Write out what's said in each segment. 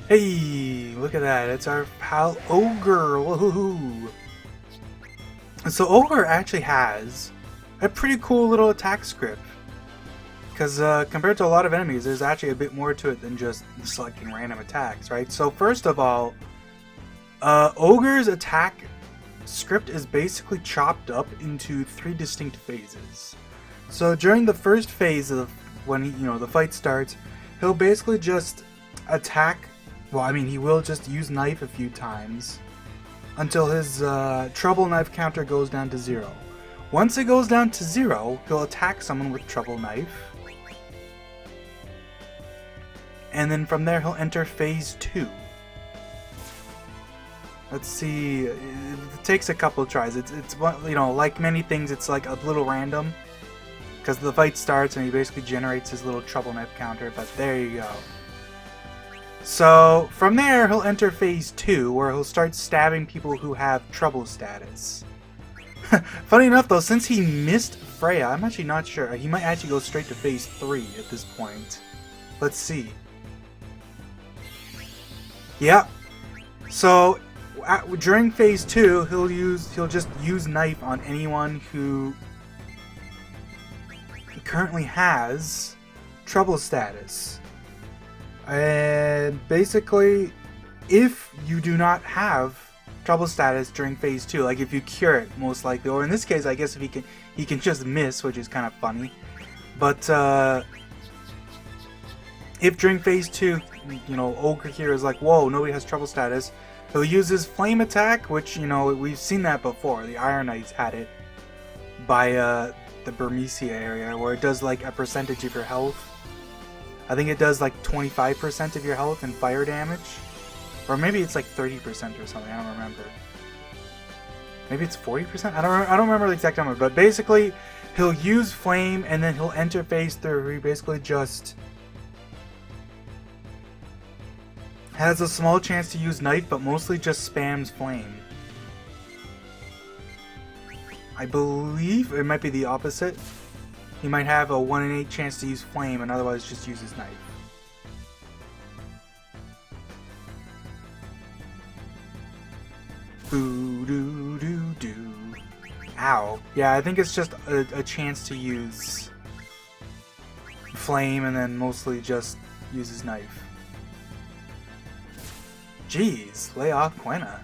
Hey, look at that. It's our pal Ogre. Woohoo! So Ogre actually has a pretty cool little attack script. Because compared to a lot of enemies, there's actually a bit more to it than just selecting random attacks, right? So first of all, Ogre's attack script is basically chopped up into 3 distinct phases. So during the first phase of when the fight starts, he'll basically just attack. Well, I mean, he will just use knife a few times until his trouble knife counter goes down to 0. Once it goes down to 0, he'll attack someone with trouble knife. And then from there, he'll enter phase 2. Let's see, it takes a couple of tries. It's like many things, it's like a little random. Because the fight starts and he basically generates his little trouble knife counter, but there you go. So, from there, he'll enter phase 2, where he'll start stabbing people who have trouble status. Funny enough, though, since he missed Freya, I'm actually not sure. He might actually go straight to phase 3 at this point. Let's see. Yeah. So, during phase 2, he'll just use knife on anyone who currently has trouble status. And basically, if you do not have trouble status during phase 2, like if you cure it, most likely, or in this case, I guess if he can just miss, which is kind of funny. But if during phase 2, Ogre here is like, whoa, nobody has trouble status, he'll use his flame attack, which we've seen that before. The Iron Knights had it by the Burmecia area, where it does like a percentage of your health. I think it does like 25% of your health and fire damage. Or maybe it's like 30% or something, I don't remember. Maybe it's 40%? I don't remember the exact number, but basically he'll use flame and then he'll enter phase 3 where he basically just has a small chance to use knife, but mostly just spams flame. I believe it might be the opposite. He might have a 1 in 8 chance to use flame and otherwise just use his knife. Boo doo doo doo. Ow. Yeah, I think it's just a chance to use flame and then mostly just use his knife. Jeez, lay off Quena.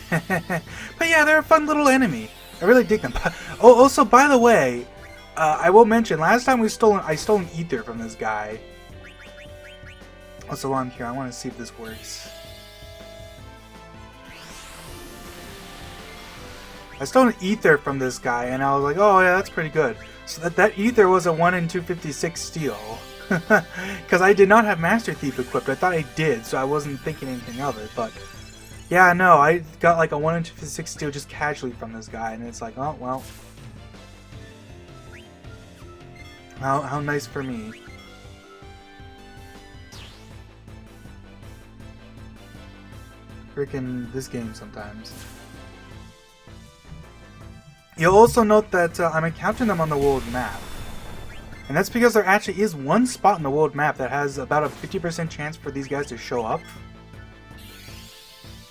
But yeah, they're a fun little enemy. I really dig them. Oh, also, by the way, I will mention, last time I stole an ether from this guy. Also, while I'm here, I want to see if this works. I stole an ether from this guy, and I was like, oh yeah, that's pretty good. So that ether was a 1 in 256 steal. Because I did not have Master Thief equipped. I thought I did, so I wasn't thinking anything of it, but yeah, no, I got like a 1 in 256 steal just casually from this guy, and it's like, oh, well. How nice for me. Freaking this game sometimes. You'll also note that I'm encountering them on the world map. And that's because there actually is one spot in the world map that has about a 50% chance for these guys to show up.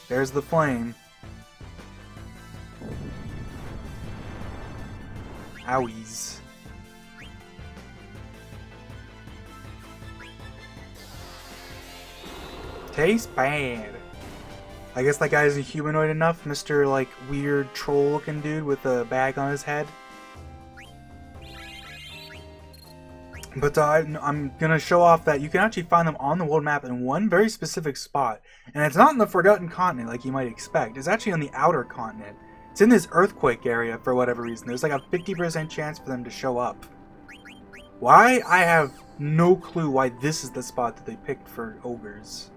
There's the flame. Owies. Tastes bad. I guess that guy isn't humanoid enough, Mr. like weird troll looking dude with a bag on his head. But I'm gonna show off that you can actually find them on the world map in one very specific spot. And it's not in the Forgotten Continent like you might expect. It's actually on the Outer Continent. It's in this earthquake area for whatever reason. There's like a 50% chance for them to show up. Why? I have no clue why this is the spot that they picked for ogres.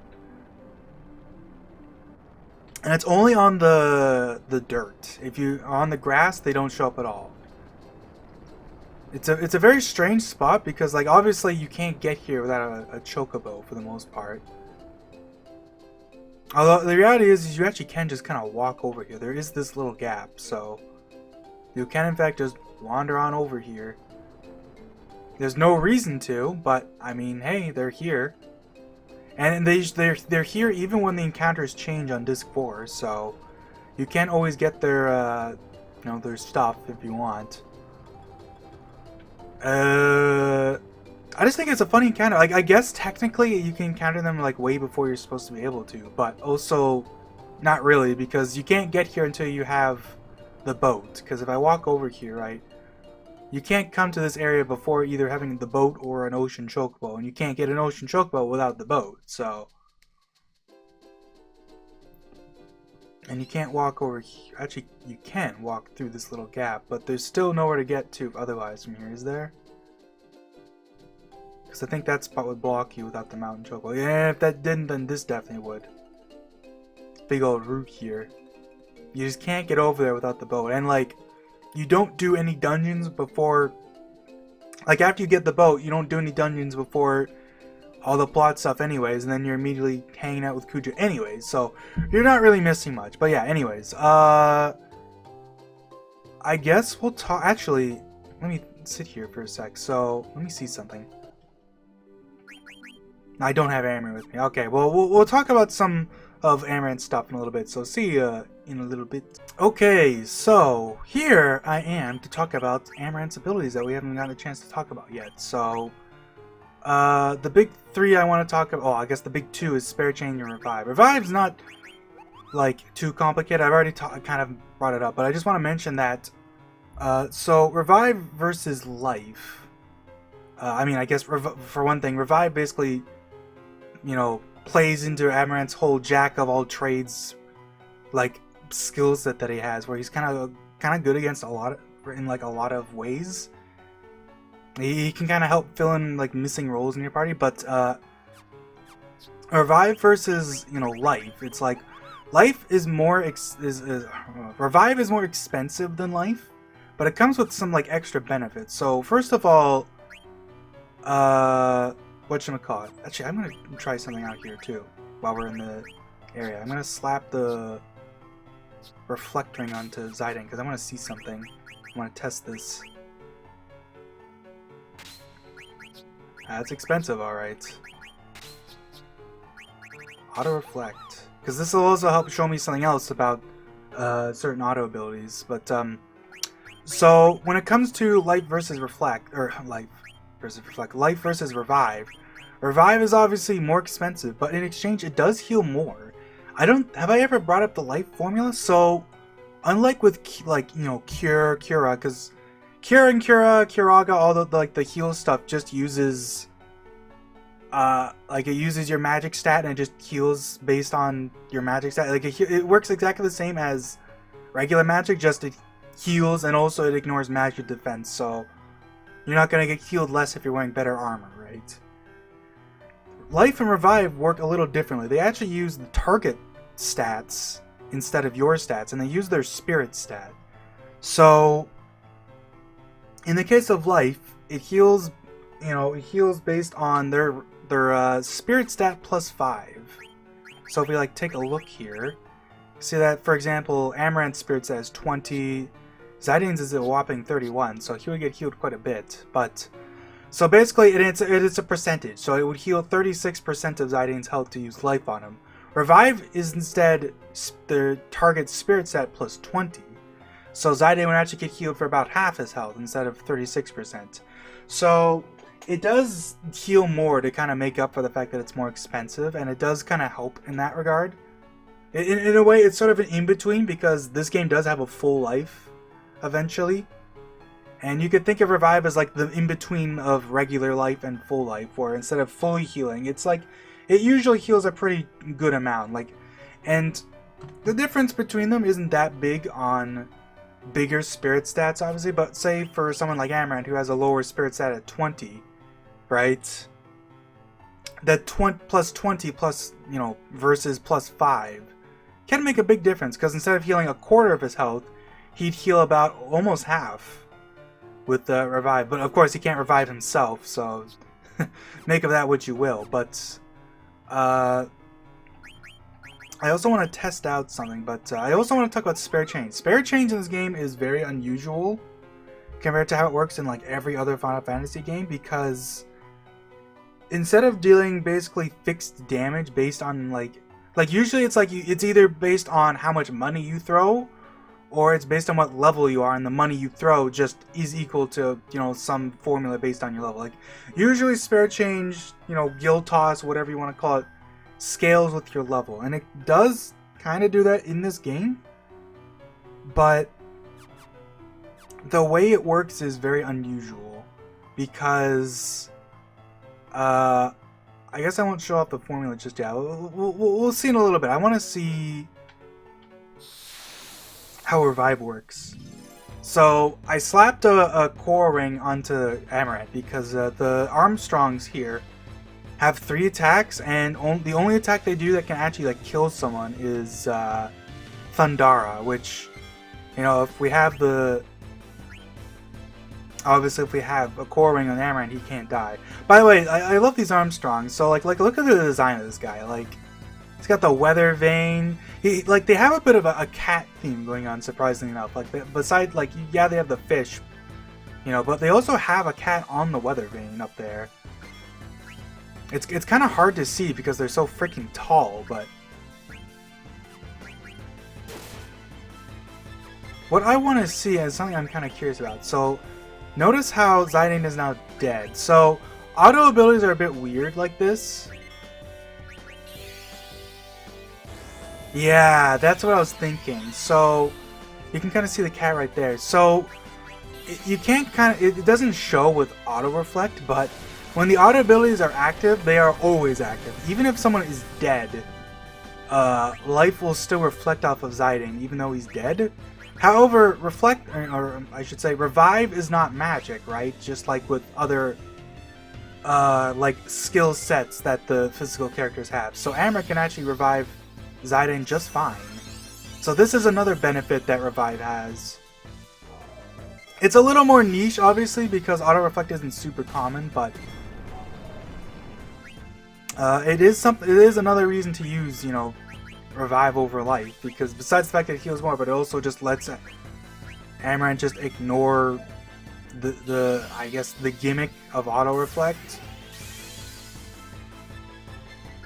And it's only on the dirt. If you are on the grass, they don't show up at all. It's a very strange spot because, like, obviously you can't get here without a chocobo for the most part. Although the reality is you actually can just kind of walk over here. There is this little gap, so you can in fact just wander on over here. There's no reason to, but I mean, hey, they're here, and they're here even when the encounters change on Disc 4. So you can't always get their their stuff if you want. I just think it's a funny encounter. Like, I guess technically you can encounter them like way before you're supposed to be able to, but also not really, because you can't get here until you have the boat. Because if I walk over here, right, you can't come to this area before either having the boat or an ocean chocobo, and you can't get an ocean chocobo without the boat. So, and you can't walk over here. Actually, you can walk through this little gap, but there's still nowhere to get to otherwise from here, is there? Because I think that spot would block you without the mountain chocobo. Yeah, if that didn't, then this definitely would. Big old root here. You just can't get over there without the boat. And, like, you don't do any dungeons before... Like, after you get the boat, you don't do any dungeons before all the plot stuff anyways. And then you're immediately hanging out with Kuja anyways. So, you're not really missing much. But yeah, anyways. I guess we'll talk... Actually, let me sit here for a sec. So, let me see something. I don't have Amaranth with me. Okay, well, we'll talk about some of Amaranth's stuff in a little bit, so see you in a little bit. Okay, so here I am to talk about Amaranth's abilities that we haven't gotten a chance to talk about yet. So, the big three I want to talk about, I guess the big two is Spare Change and Revive. Revive's not, like, too complicated. I've already kind of brought it up, but I just want to mention that, so Revive versus Life. I mean, I guess, for one thing, Revive basically... plays into Amaranth's whole jack of all trades, like, skill set that he has, where he's kind of good against a lot of ways. He can kind of help fill in like missing roles in your party, but Revive versus Life, it's like Life is more Revive is more expensive than Life, but it comes with some like extra benefits. So first of all, whatchamacallit? Actually, I'm gonna try something out here too while we're in the area. I'm gonna slap the reflect ring onto Zidane because I want to see something. I want to test this. That's expensive, alright. Auto reflect. Because this will also help show me something else about certain auto abilities. But, so when it comes to Life versus Reflect, or Life versus Revive, Revive is obviously more expensive, but in exchange it does heal more. Have I ever brought up the Life formula? So, unlike with, Cure, Cura, because Cure and Curaga, all the heal stuff just uses, it uses your magic stat and it just heals based on your magic stat. Like, it works exactly the same as regular magic, just it heals and also it ignores magic defense, so you're not going to get healed less if you're wearing better armor, right? Life and Revive work a little differently. They actually use the target stats instead of your stats, and they use their spirit stat. So, in the case of Life, it heals, based on their spirit stat plus 5. So if we take a look here, see that, for example, Amaranth's spirit stat is 20, Zidane's is a whopping 31, so he would get healed quite a bit. But so basically, it's a percentage. So it would heal 36% of Zidane's health to use Life on him. Revive is instead the target spirit stat plus 20. So Zidane would actually get healed for about half his health instead of 36%. So it does heal more to kind of make up for the fact that it's more expensive, and it does kind of help in that regard. In a way, it's sort of an in-between, because this game does have a full life eventually. And you could think of Revive as like the in-between of regular life and full life, where instead of fully healing, it's like it usually heals a pretty good amount. And the difference between them isn't that big on bigger spirit stats, obviously, but say for someone like Amaranth who has a lower spirit stat at 20, right? That plus 20 plus, versus plus 5 can make a big difference, because instead of healing a quarter of his health, he'd heal about almost half with the revive. But of course, he can't revive himself, so make of that what you will. But I also want to test out something, but I also want to talk about spare change. Spare change in this game is very unusual compared to how it works in like every other Final Fantasy game, because instead of dealing basically fixed damage based on like usually it's like it's either based on how much money you throw, or it's based on what level you are, and the money you throw just is equal to, you know, some formula based on your level. Like usually spare change, you know, guild toss, whatever you want to call it, scales with your level, and it does kind of do that in this game, but the way it works is very unusual, because I guess I won't show off the formula just yet. We'll see in a little bit. I want to see how revive works. So I slapped a core ring onto Amaranth because the Armstrongs here have 3 attacks, and the only attack they do that can actually like kill someone is Thundara, which, you know, if we have obviously if we have a core ring on Amaranth, he can't die. By the way, I love these Armstrongs. So like look at the design of this guy. Like, he's got the weather vane. They have a bit of a cat theme going on, surprisingly enough. Like, besides, like, yeah, they have the fish, you know, but they also have a cat on the weather vane up there. It's kind of hard to see because they're so freaking tall, but what I want to see is something I'm kind of curious about. So notice how Zidane is now dead. So auto abilities are a bit weird like this. Yeah, that's what I was thinking. So you can kind of see the cat right there. So you can't it doesn't show with auto reflect, but when the auto abilities are active, they are always active. Even if someone is dead, life will still reflect off of Zidane, even though he's dead. However, reflect, or I should say, revive is not magic, right? Just like with other like skill sets that the physical characters have. So Amaranth can actually revive Zidane just fine. So this is another benefit that revive has. It's a little more niche, obviously, because auto reflect isn't super common, but it is another reason to use, you know, revive over life, because besides the fact that it heals more, but it also just lets Amaranth just ignore the I guess the gimmick of auto reflect,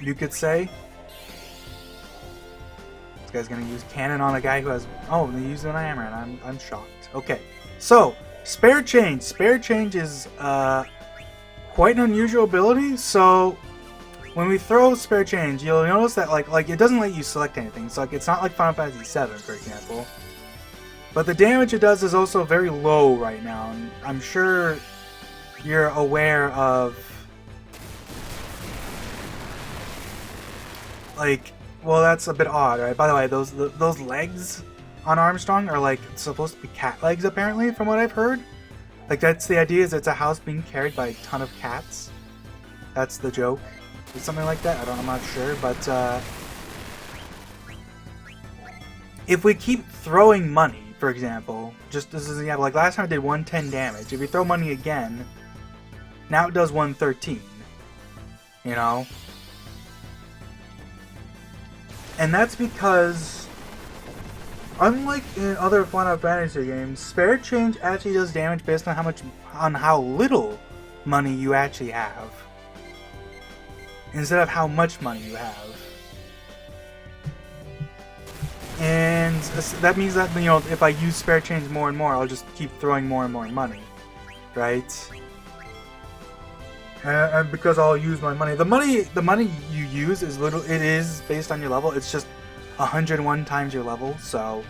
you could say. This guy's gonna use cannon on a guy who has, oh, they used it on Amaranth. I'm shocked. Okay, so spare change. Spare change is quite an unusual ability. So when we throw spare change, you'll notice that like it doesn't let you select anything. So like it's not like Final Fantasy VII, for example. But the damage it does is also very low right now. And I'm sure you're aware of, like, well, that's a bit odd, right? By the way, those legs on Armstrong are like supposed to be cat legs, apparently, from what I've heard. Like, that's the idea, is it's a house being carried by a ton of cats. That's the joke. Something like that. I'm not sure, but if we keep throwing money, for example, just as an example, like last time it did 110 damage. If we throw money again, now it does 113. You know? And that's because, unlike in other Final Fantasy games, spare change actually does damage based on how little money you actually have, instead of how much money you have. And that means that, you know, if I use spare change more and more, I'll just keep throwing more and more money, right? And because I'll use my money, the money you use is it is based on your level. It's just 101 times your level. So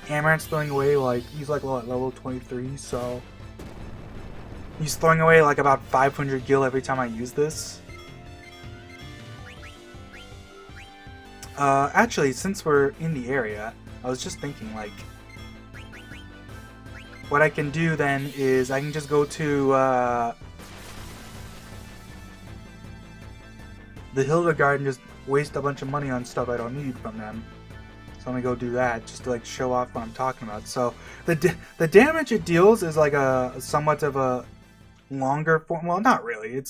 Amaranth's throwing away, like, he's like level 23, so he's throwing away like about 500 gil every time I use this. Actually, since we're in the area, I was just thinking, like, what I can do then is I can just go to the Hildegard and just waste a bunch of money on stuff I don't need from them. So So let me go do that just to like show off what I'm talking about. So the damage it deals is like a somewhat of a longer form. Well, not really.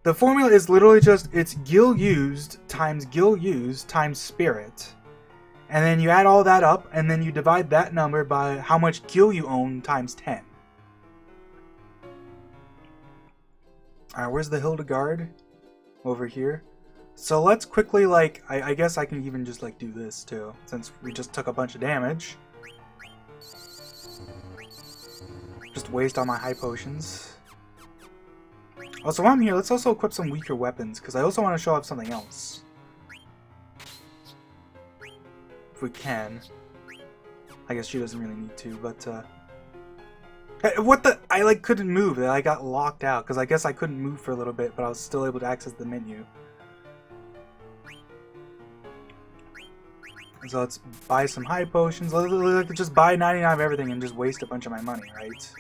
The formula is literally just it's gil used times spirit. And then you add all that up, and then you divide that number by how much gil you own times 10. Alright, where's the Hildegard? Over here. So let's quickly, like, I guess I can even just, like, do this, too. Since we just took a bunch of damage. Just waste all my high potions. Also, while I'm here, let's also equip some weaker weapons, because I also want to show off something else. We can. I guess she doesn't really need to, but hey, what the? I like couldn't move. I got locked out because I guess I couldn't move for a little bit, but I was still able to access the menu. So let's buy some high potions. Let's just buy 99 of everything and just waste a bunch of my money, right?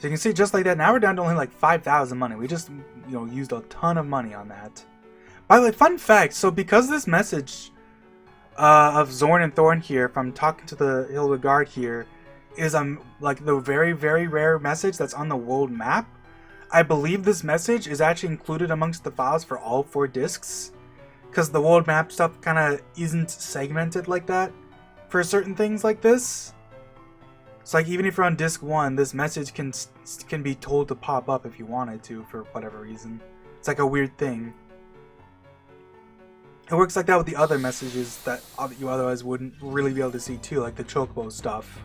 So you can see just like that, now we're down to only like 5,000 money. We just, used a ton of money on that. By the way, fun fact, so because this message of Zorn and Thorn here, from talking to the Hildegard here, is like the very, very rare message that's on the world map, I believe this message is actually included amongst the files for all 4 discs. Because the world map stuff kind of isn't segmented like that for certain things like this. So like even if you're on disc 1, this message can be told to pop up if you wanted to for whatever reason. It's like a weird thing. It works like that with the other messages that you otherwise wouldn't really be able to see too, like the Chocobo stuff.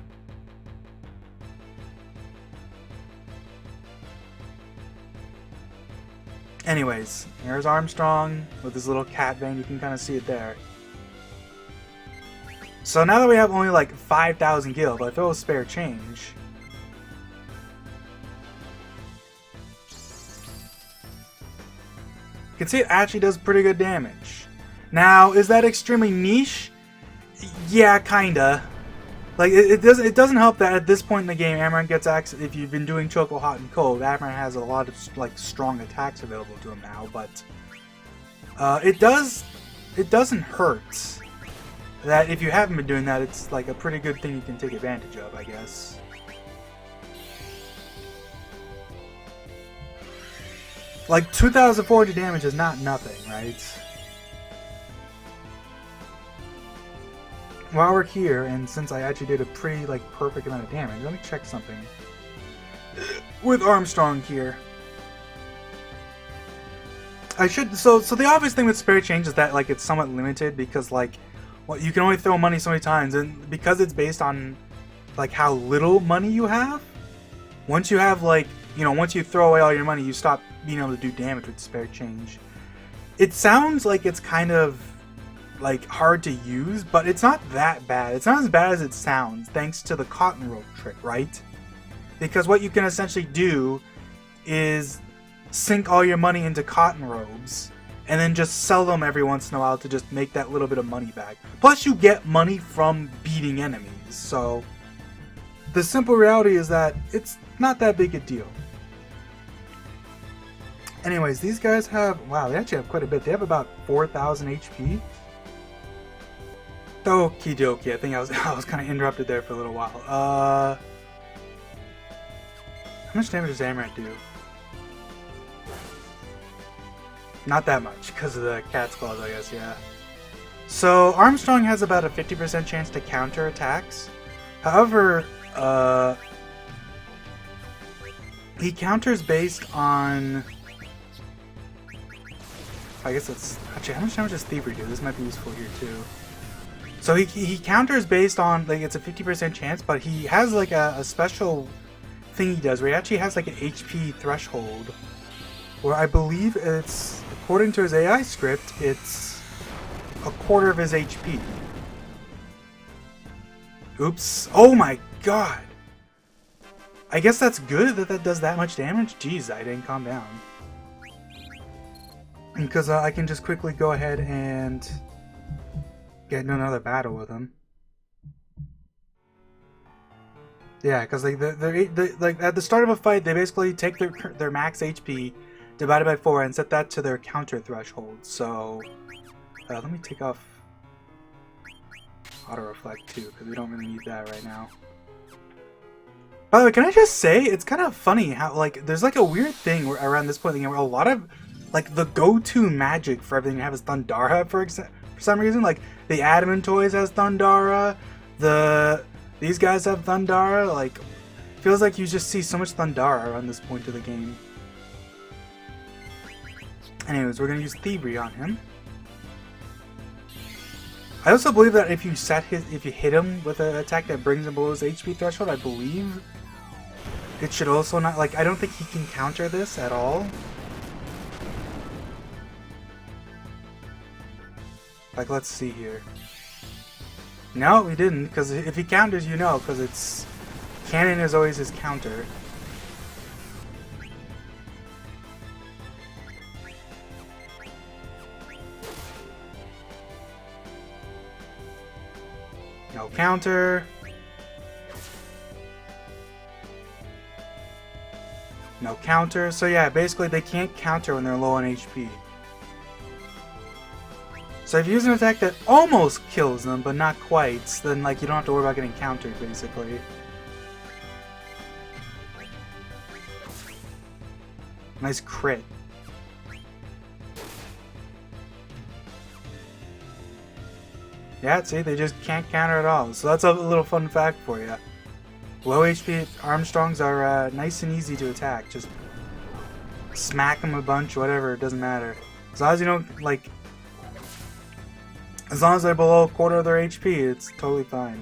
Anyways, here's Armstrong with his little cat vein. You can kind of see it there. So now that we have only like 5,000 gil, but I throw a spare change. You can see it actually does pretty good damage. Now, is that extremely niche? Yeah, kinda. Like it doesn't help that at this point in the game, Amarant gets access. If you've been doing Choco Hot and Cold, Amarant has a lot of like strong attacks available to him now. But it doesn't hurt. That if you haven't been doing that, it's like a pretty good thing you can take advantage of, I guess. Like 2,400 damage is not nothing, right? While we're here, and since I actually did a pretty like perfect amount of damage, let me check something with Armstrong here. So the obvious thing with spare change is that like it's somewhat limited because like. Well, you can only throw money so many times, and because it's based on like how little money you have, once you have like, once you throw away all your money, you stop being able to do damage with spare change. It sounds like it's kind of like hard to use, but it's not that bad. It's not as bad as it sounds, thanks to the cotton rope trick, right? Because what you can essentially do is sink all your money into cotton robes, and then just sell them every once in a while to just make that little bit of money back. Plus you get money from beating enemies, so the simple reality is that it's not that big a deal. Anyways, these guys have, wow, they actually have quite a bit. They have about 4,000 HP. Okie dokie, I think I was kind of interrupted there for a little while. How much damage does Amarant do? Not that much, because of the cat's claws, I guess, yeah. So, Armstrong has about a 50% chance to counter attacks. However, he counters based on... I guess it's... Actually, how much damage does Thievery do? This might be useful here, too. So, he counters based on, like, it's a 50% chance, but he has, like, a special thing he does, where he actually has, like, an HP threshold. Where I believe it's... According to his AI script, it's a quarter of his HP. Oops. Oh my god! I guess that's good that that does that much damage? Jeez, I didn't calm down. Because I can just quickly go ahead and get into another battle with him. Yeah, because like like at the start of a fight, they basically take their max HP divided by 4 and set that to their counter threshold. So let me take off auto reflect too, because we don't really need that right now. By the way, can I just say it's kind of funny how like there's like a weird thing where, around this point in the game where a lot of like the go-to magic for everything you have is Thundara for some reason. Like the Adamant Toys has Thundara, these guys have Thundara. Like feels like you just see so much Thundara around this point of the game. Anyways, we're gonna use Thievery on him. I also believe that if you hit him with an attack that brings him below his HP threshold, I believe it should also not, like, I don't think he can counter this at all. Like, let's see here. No, he didn't, because if he counters, you know, because it's cannon is always his counter. No counter. No counter. So yeah, basically they can't counter when they're low on HP. So if you use an attack that almost kills them, but not quite, then like you don't have to worry about getting countered, basically. Nice crit. Yeah, see, they just can't counter at all. So that's a little fun fact for you. Low HP Armstrongs are nice and easy to attack. Just smack them a bunch, whatever, it doesn't matter. As long as you don't, like... As long as they're below a quarter of their HP, it's totally fine.